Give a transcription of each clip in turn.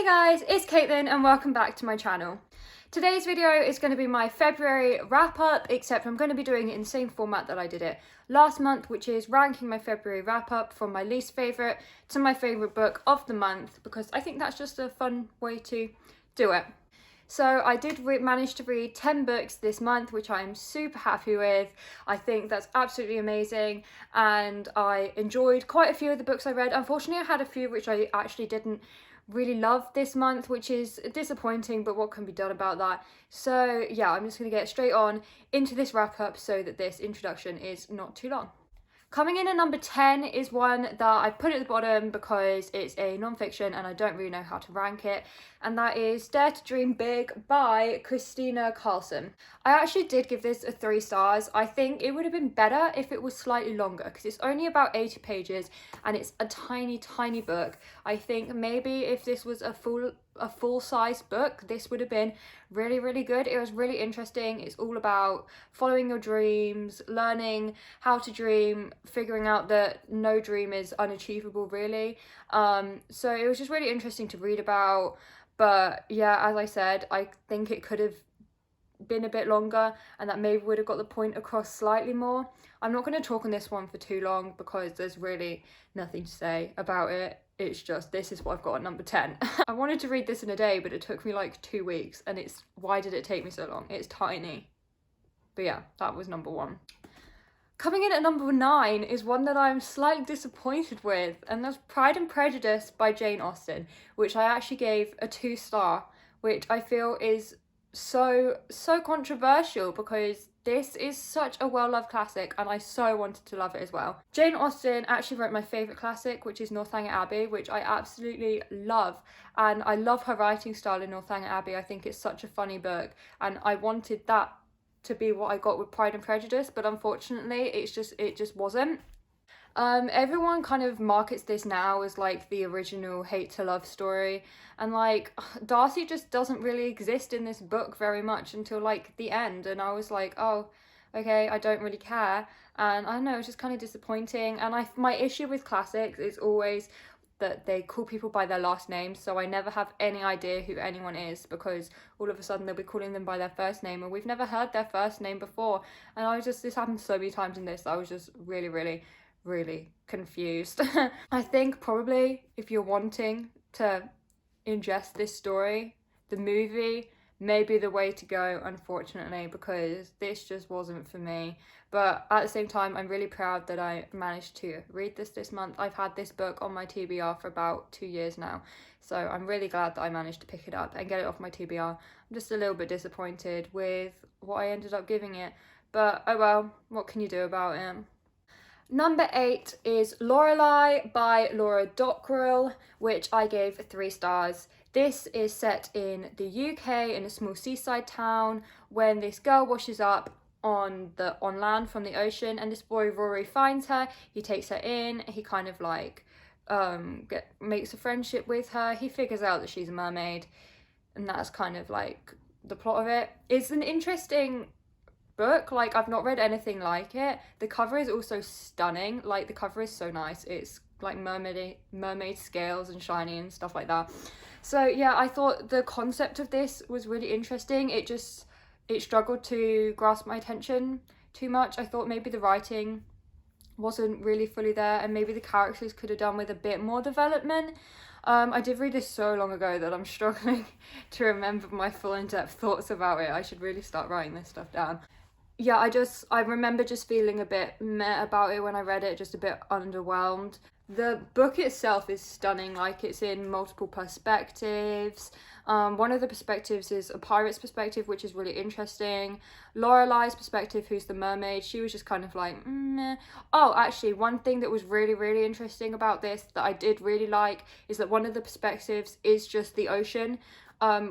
Hey guys, it's Caitlin and welcome back to my channel. Today's video is going to be my February wrap up, except I'm going to be doing it in the same format that I did it last month, which is ranking my February wrap up from my least favourite to my favourite book of the month, because I think that's just a fun way to do it. So I did manage to read 10 books this month, which I'm super happy with. I think that's absolutely amazing, and I enjoyed quite a few of the books I read. Unfortunately, I had a few which I actually didn't really love this month, which is disappointing, but what can be done about that? So yeah, I'm just going to get straight on into this wrap up so that this introduction is not too long. Coming in at number 10 is one that I put at the bottom because it's a non-fiction and I don't really know how to rank it, and that is Dare to Dream Big by Christina Carlson. I actually did give this a 3 stars. I think it would have been better if it was slightly longer because it's only about 80 pages and it's a tiny book. I think maybe if this was a full-size book, this would have been really good. It was really interesting. It's all about following your dreams, learning how to dream, figuring out that no dream is unachievable really. So it was just really interesting to read about. But yeah, as I said, I think it could have been a bit longer and that maybe would have got the point across slightly more. I'm not going to talk on this one for too long because there's really nothing to say about it. It's just, this is what I've got at number 10. I wanted to read this in a day, but it took me like 2 weeks, and why did it take me so long? It's tiny. But yeah, that was number 1. Coming in at number 9 is one that I'm slightly disappointed with, and that's Pride and Prejudice by Jane Austen, which I actually gave a 2 star, which I feel is so controversial because this is such a well-loved classic and I so wanted to love it as well. Jane Austen actually wrote my favourite classic, which is Northanger Abbey, which I absolutely love, and I love her writing style in Northanger Abbey. I think it's such a funny book and I wanted that to be what I got with Pride and Prejudice, but unfortunately it just wasn't. Everyone kind of markets this now as like the original hate to love story, and like Darcy just doesn't really exist in this book very much until like the end, and I was like, oh okay, I don't really care, and I don't know, it's just kind of disappointing. And my issue with classics is always that they call people by their last names, so I never have any idea who anyone is because all of a sudden they'll be calling them by their first name and we've never heard their first name before. And this happened so many times in this, I was just really confused. I think probably if you're wanting to ingest this story, the movie may be the way to go, unfortunately, because this just wasn't for me. But at the same time, I'm really proud that I managed to read this month. I've had this book on my TBR for about 2 years now, so I'm really glad that I managed to pick it up and get it off my TBR. I'm just a little bit disappointed with what I ended up giving it, but oh well, what can you do about it? Number 8 is Lorelei by Laura Dockrell, which I gave 3 stars. This is set in the UK in a small seaside town when this girl washes up on land from the ocean, and this boy Rory finds her. He takes her in, he kind of like makes a friendship with her. He figures out that she's a mermaid, and that's kind of like the plot of it. It's an interesting book. Like, I've not read anything like it. The cover is also stunning. Like, the cover is so nice. It's like mermaid scales and shiny and stuff like that. So yeah, I thought the concept of this was really interesting. It struggled to grasp my attention too much. I thought maybe the writing wasn't really fully there, and maybe the characters could have done with a bit more development. I did read this so long ago that I'm struggling to remember my full in-depth thoughts about it. I should really start writing this stuff down. Yeah, I remember just feeling a bit meh about it when I read it, just a bit underwhelmed. The book itself is stunning, like it's in multiple perspectives. One of the perspectives is a pirate's perspective, which is really interesting. Lorelei's perspective, who's the mermaid, she was just kind of like, meh. Oh, actually, one thing that was really interesting about this that I did really like is that one of the perspectives is just the ocean.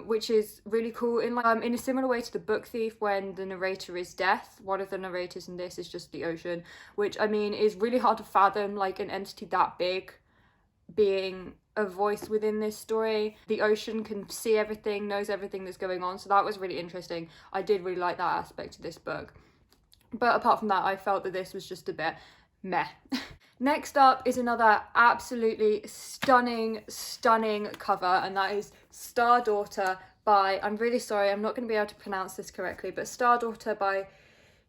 Which is really cool in a similar way to The Book Thief, when the narrator is death. One of the narrators in this is just the ocean, which I mean is really hard to fathom, like an entity that big being a voice within this story. The ocean can see everything, knows everything that's going on, so that was really interesting. I did really like that aspect of this book. But apart from that, I felt that this was just a bit meh. Next up is another absolutely stunning cover, and that is Star Daughter by, I'm really sorry, I'm not going to be able to pronounce this correctly, but Star Daughter by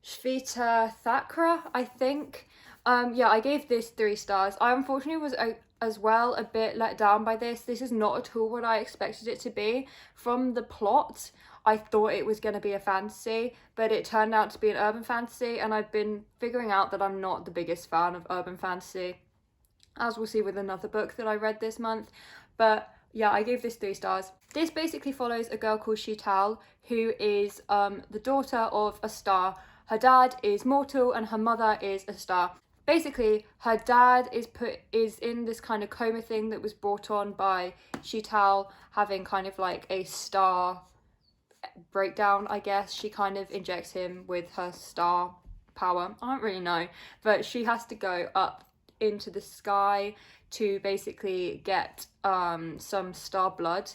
Shveta Thakra, I think. Yeah, I gave this 3 stars. I unfortunately was as well a bit let down by this. This is not at all what I expected it to be. From the plot, I thought it was going to be a fantasy, but it turned out to be an urban fantasy, and I've been figuring out that I'm not the biggest fan of urban fantasy, as we'll see with another book that I read this month. But yeah, I gave this 3 stars. This basically follows a girl called Sheetal, who is the daughter of a star. Her dad is mortal and her mother is a star. Basically, her dad is in this kind of coma thing that was brought on by Sheetal having kind of like a star breakdown, I guess. She kind of injects him with her star power. I don't really know, but she has to go up into the sky to basically get some star blood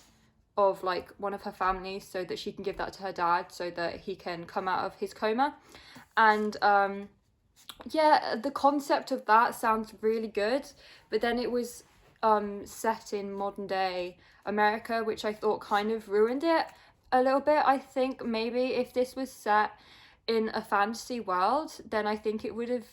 of like one of her families, so that she can give that to her dad so that he can come out of his coma. And yeah, the concept of that sounds really good, but then it was set in modern day America, which I thought kind of ruined it a little bit. I think maybe if this was set in a fantasy world, then I think it would have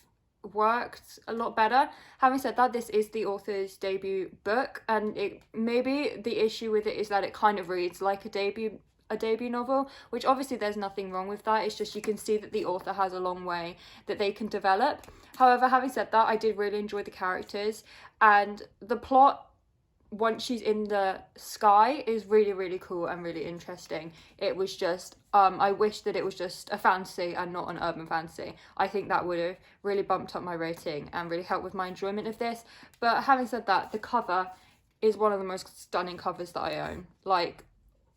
worked a lot better. Having said that, this is the author's debut book, and it maybe the issue with it is that it kind of reads like a debut novel, which obviously there's nothing wrong with that. It's just you can see that the author has a long way that they can develop. However, having said that, I did really enjoy the characters, and the plot once she's in the sky is really cool and really interesting. It was just I wish that it was just a fantasy and not an urban fantasy. I think that would have really bumped up my rating and really helped with my enjoyment of this. But having said that, the cover is one of the most stunning covers that I own. Like,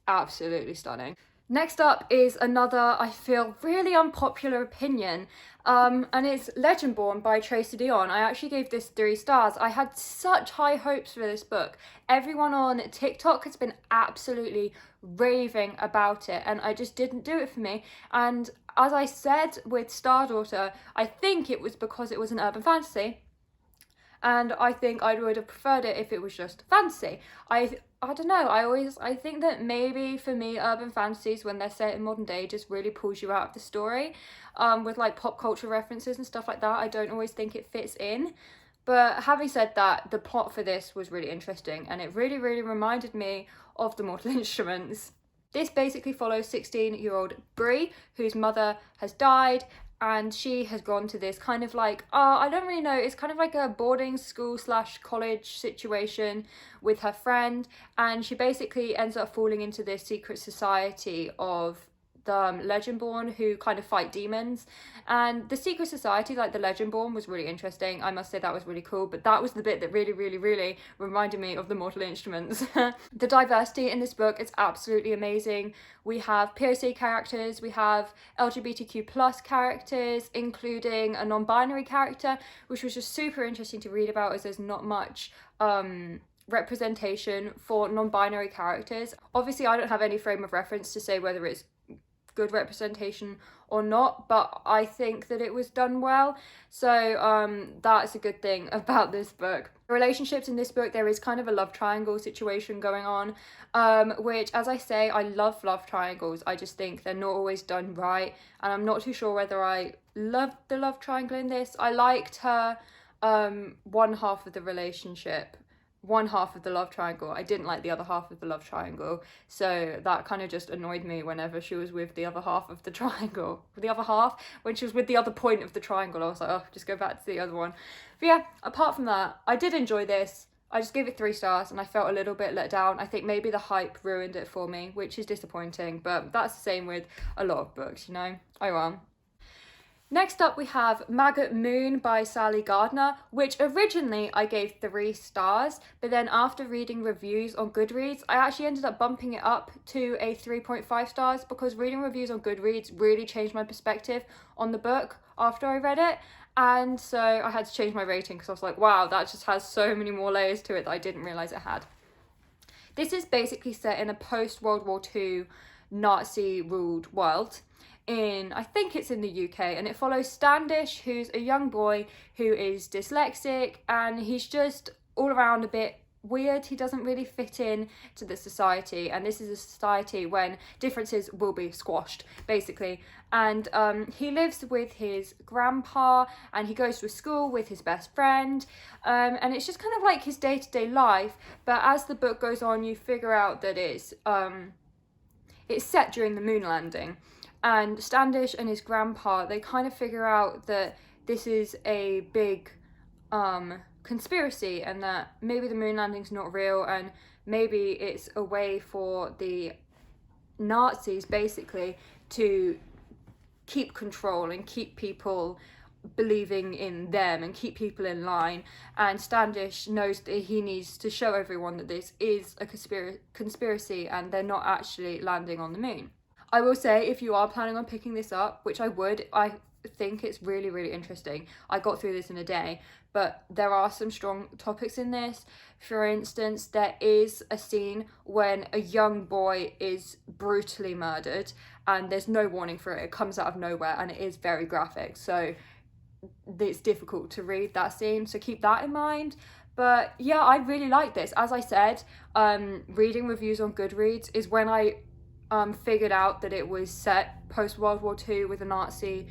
absolutely stunning. Next up is another, I feel, really unpopular opinion, and it's Legendborn by Tracy Deonn. I actually gave this 3 stars. I had such high hopes for this book. Everyone on TikTok has been absolutely raving about it, and I just didn't do it for me. And as I said with Star Daughter, I think it was because it was an urban fantasy, and I think I would have preferred it if it was just fantasy. I don't know, I think that maybe for me, urban fantasies, when they're set in modern day, just really pulls you out of the story, with like pop culture references and stuff like that. I don't always think it fits in. But having said that, the plot for this was really interesting, and it really reminded me of The Mortal Instruments. This basically follows 16-year-old Brie, whose mother has died, and she has gone to this kind of like, I don't really know, it's kind of like a boarding school / college situation with her friend, and she basically ends up falling into this secret society of the Legendborn, who kind of fight demons. And the secret society, like the Legendborn, was really interesting. I must say that was really cool, but that was the bit that really reminded me of The Mortal Instruments. The diversity in this book is absolutely amazing. We have POC characters, we have LGBTQ plus characters, including a non-binary character, which was just super interesting to read about, as there's not much representation for non-binary characters. Obviously, I don't have any frame of reference to say whether it's good representation or not, but I think that it was done well, so that's a good thing about this book. The relationships in this book, there is kind of a love triangle situation going on, which, as I say, I love love triangles. I just think they're not always done right, and I'm not too sure whether I loved the love triangle in this. I liked her one half of the relationship, one half of the love triangle. I didn't like the other half of the love triangle, so that kind of just annoyed me whenever she was with the other half of the triangle. The other half, when she was with the other point of the triangle, I was like, oh, just go back to the other one. But yeah, apart from that, I did enjoy this. I just gave it 3 stars, and I felt a little bit let down. I think maybe the hype ruined it for me, which is disappointing, but that's the same with a lot of books, you know? Oh well. Next up, we have Maggot Moon by Sally Gardner, which originally I gave 3 stars, but then after reading reviews on Goodreads, I actually ended up bumping it up to a 3.5 stars, because reading reviews on Goodreads really changed my perspective on the book after I read it. And so I had to change my rating, because I was like, wow, that just has so many more layers to it that I didn't realise it had. This is basically set in a post-World War II Nazi-ruled world, I think it's in the UK, and it follows Standish, who's a young boy who is dyslexic, and he's just all around a bit weird. He doesn't really fit in to the society, and this is a society when differences will be squashed, basically. And he lives with his grandpa, and he goes to a school with his best friend, and it's just kind of like his day-to-day life. But as the book goes on, you figure out that it's set during the moon landing, and Standish and his grandpa, they kind of figure out that this is a big conspiracy, and that maybe the moon landing's not real, and maybe it's a way for the Nazis basically to keep control and keep people believing in them and keep people in line. And Standish knows that he needs to show everyone that this is a conspiracy and they're not actually landing on the moon. I will say, if you are planning on picking this up, which I would, I think it's really, really interesting. I got through this in a day, but there are some strong topics in this. For instance, there is a scene when a young boy is brutally murdered, and there's no warning for it. It comes out of nowhere, and it is very graphic, so it's difficult to read that scene, so keep that in mind. But yeah, I really like this. As I said, reading reviews on Goodreads is when I figured out that it was set post World War II with the Nazi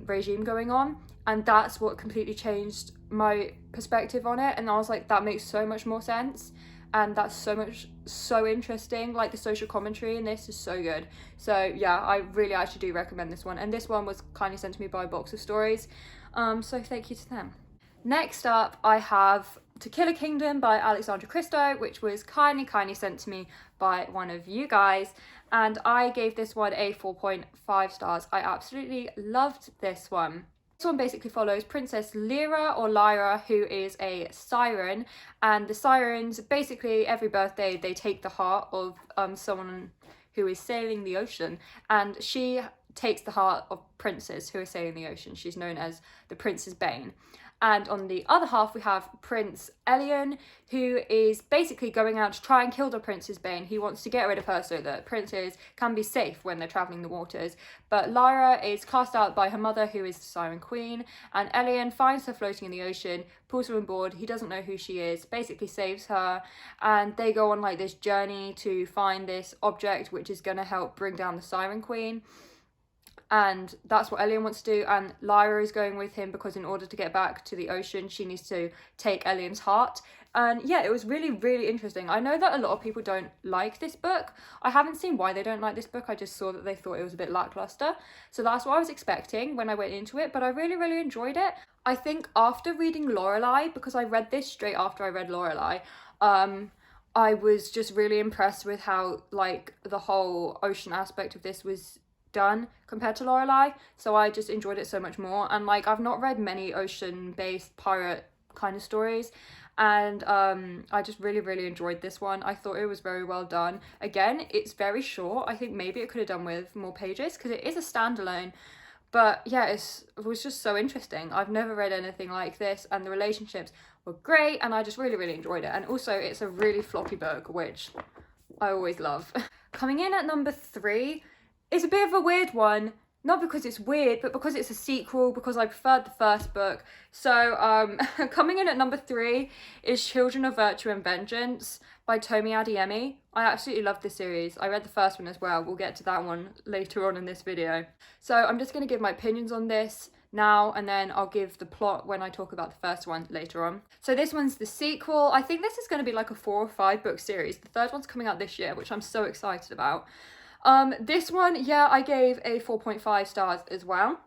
regime going on, and that's what completely changed my perspective on it. And I was like, that makes so much more sense, and that's so interesting. Like, the social commentary in this is so good. So yeah, I really actually do recommend this one, and this one was kindly sent to me by Box of Stories, so thank you to them. Next up, I have To Kill a Kingdom by Alexandra Christo, which was kindly sent to me by one of you guys, and I gave this one a 4.5 stars. I absolutely loved this one. This one basically follows Princess Lyra, or Lyra, who is a siren, and the sirens, basically every birthday they take the heart of someone who is sailing the ocean, and she takes the heart of princes who are sailing the ocean. She's known as the Prince's Bane. And on the other half, we have Prince Elion, who is basically going out to try and kill the Prince's Bane. He wants to get rid of her so that princes can be safe when they're travelling the waters. But Lyra is cast out by her mother, who is the Siren Queen, and Elion finds her floating in the ocean, pulls her on board. He doesn't know who she is, basically saves her, and they go on like this journey to find this object which is going to help bring down the Siren Queen. And that's what Elion wants to do, and Lyra is going with him because in order to get back to the ocean, she needs to take Elion's heart. And yeah, it was really, really interesting. I know that a lot of people don't like this book. I haven't seen why they don't like this book. I just saw that they thought it was a bit lackluster. So that's what I was expecting when I went into it, but I really, really enjoyed it. I think after reading Lorelei, because I read this straight after I read Lorelei, I was just really impressed with how, like, the whole ocean aspect of this was done compared to Lorelei, so I just enjoyed it so much more. And like, I've not read many ocean-based pirate kind of stories, and I just really, really enjoyed this one. I thought it was very well done. Again, it's very short. I think maybe it could have done with more pages because it is a standalone, but yeah, it was just so interesting. I've never read anything like this, and the relationships were great, and I just really, really enjoyed it. And also, it's a really floppy book, which I always love. Coming in at number 3 is a bit of a weird one, not because it's weird, but because it's a sequel, because I preferred the first book. So coming in at number 3 is Children of Virtue and Vengeance by Tomi Adeyemi. I absolutely love this series. I read the first one as well. We'll get to that one later on in this video. So I'm just going to give my opinions on this now, and then I'll give the plot when I talk about the first one later on. So this one's the sequel. I think this is going to be like a 4 or 5 book series. The third one's coming out this year, which I'm so excited about. This one, yeah, I gave a 4.5 stars as well.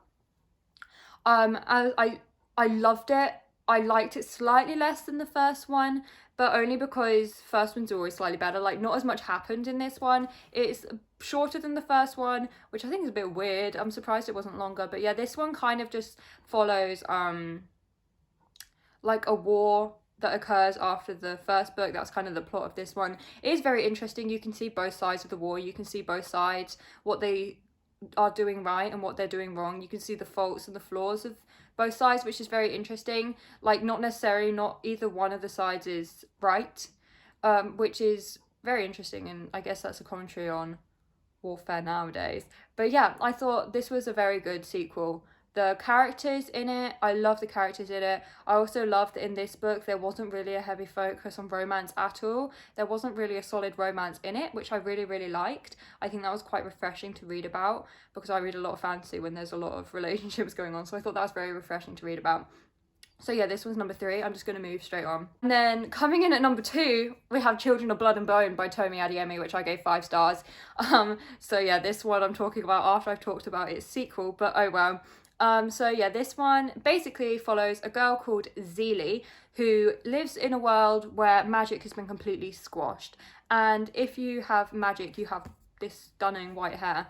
I loved it. I liked it slightly less than the first one, but only because first one's always slightly better. Like, not as much happened in this one. It's shorter than the first one, which I think is a bit weird. I'm surprised it wasn't longer, but yeah, this one kind of just follows like a war that occurs after the first book. That's kind of the plot of this one. It is very interesting. You can see both sides of the war. You can see both sides, what they are doing right and what they're doing wrong. You can see the faults and the flaws of both sides, which is very interesting. Like, not necessarily, not either one of the sides is right, which is very interesting, and I guess that's a commentary on warfare nowadays. But yeah, I thought this was a very good sequel. The characters in it, I love the characters in it. I also love that in this book there wasn't really a heavy focus on romance at all. There wasn't really a solid romance in it, which I really, really liked. I think that was quite refreshing to read about, because I read a lot of fantasy when there's a lot of relationships going on. So I thought that was very refreshing to read about. So yeah, this was number 3. I'm just going to move straight on. And then coming in at number 2, we have Children of Blood and Bone by Tomi Adeyemi, which I gave 5 stars. So yeah, this one I'm talking about after I've talked about its sequel, but oh well. So yeah, this one basically follows a girl called Zeely who lives in a world where magic has been completely squashed. And if you have magic, you have this stunning white hair.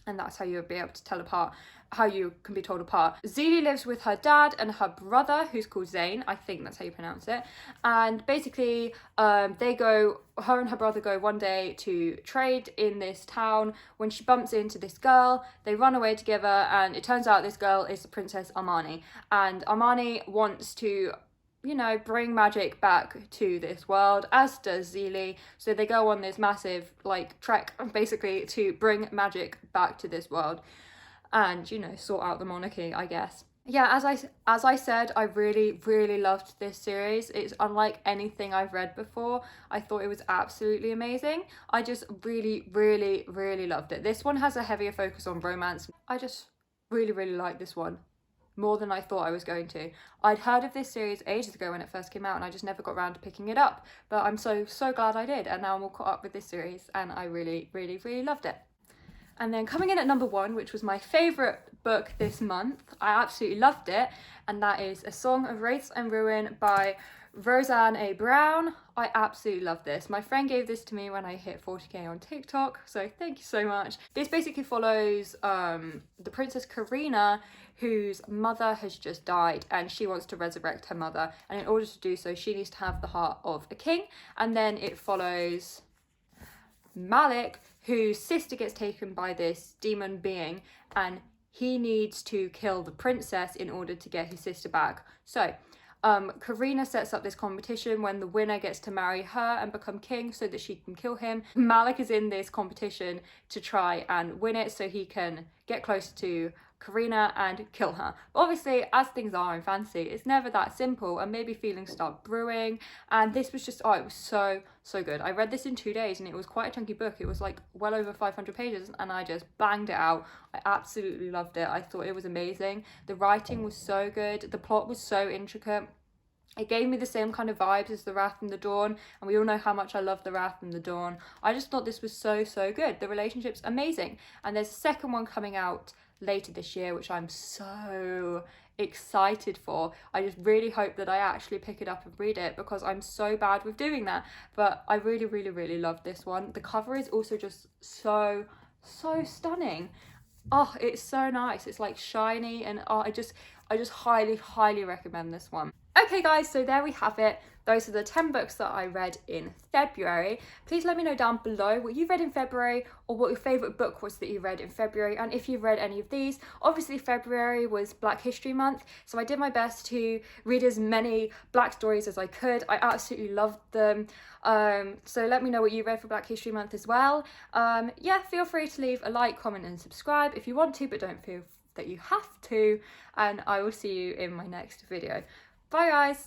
And that's how you'll be able to tell apart, how you can be told apart. Zeely lives with her dad and her brother, who's called Zane. I think that's how you pronounce it. And basically, her and her brother go one day to trade in this town. When she bumps into this girl, they run away together, and it turns out this girl is the Princess Armani. And Armani wants to, you know, bring magic back to this world, as does Zeely. So they go on this massive, like, trek, basically, to bring magic back to this world and, you know, sort out the monarchy, I guess. Yeah, as I said, I really, really loved this series. It's unlike anything I've read before. I thought it was absolutely amazing. I just really, really, really loved it. This one has a heavier focus on romance. I just really, really like this one. More than I thought I was going to. I'd heard of this series ages ago when it first came out, and I just never got around to picking it up. But I'm so glad I did, and now I'm all caught up with this series, and I really, really, really loved it. And then coming in at number 1, which was my favourite book this month, I absolutely loved it, and that is A Song of Wraiths and Ruin by Roseanne A. Brown. I absolutely love this. My friend gave this to me when I hit 40k on TikTok, so thank you so much. This basically follows the Princess Karina, whose mother has just died, and she wants to resurrect her mother, and in order to do so she needs to have the heart of a king. And then it follows Malik, whose sister gets taken by this demon being, and he needs to kill the princess in order to get his sister back. So Karina sets up this competition when the winner gets to marry her and become king so that she can kill him. Malik is in this competition to try and win it so he can get closer to Karina and kill her. But obviously, as things are in fantasy, it's never that simple, and maybe feelings start brewing. And this was just, oh, it was so good. I read this in 2 days, and it was quite a chunky book. It was like well over 500 pages, and I just banged it out. I absolutely loved it. I thought it was amazing. The writing was so good. The plot was so intricate. It gave me the same kind of vibes as The Wrath and the Dawn, and we all know how much I love The Wrath and the Dawn. I just thought this was so good. The relationship's amazing. And there's a second one coming out later this year, which I'm so excited for. I just really hope that I actually pick it up and read it, because I'm so bad with doing that. But I really love this one. The cover is also just so stunning. Oh, it's so nice. It's like shiny, and oh, I just highly recommend this one. Okay guys, so there we have it. Those are the 10 books that I read in February. Please let me know down below what you read in February, or what your favourite book was that you read in February, and if you've read any of these. Obviously February was Black History Month, so I did my best to read as many Black stories as I could. I absolutely loved them. So let me know what you read for Black History Month as well. Yeah, feel free to leave a like, comment and subscribe if you want to, but don't feel that you have to, and I will see you in my next video. Bye guys!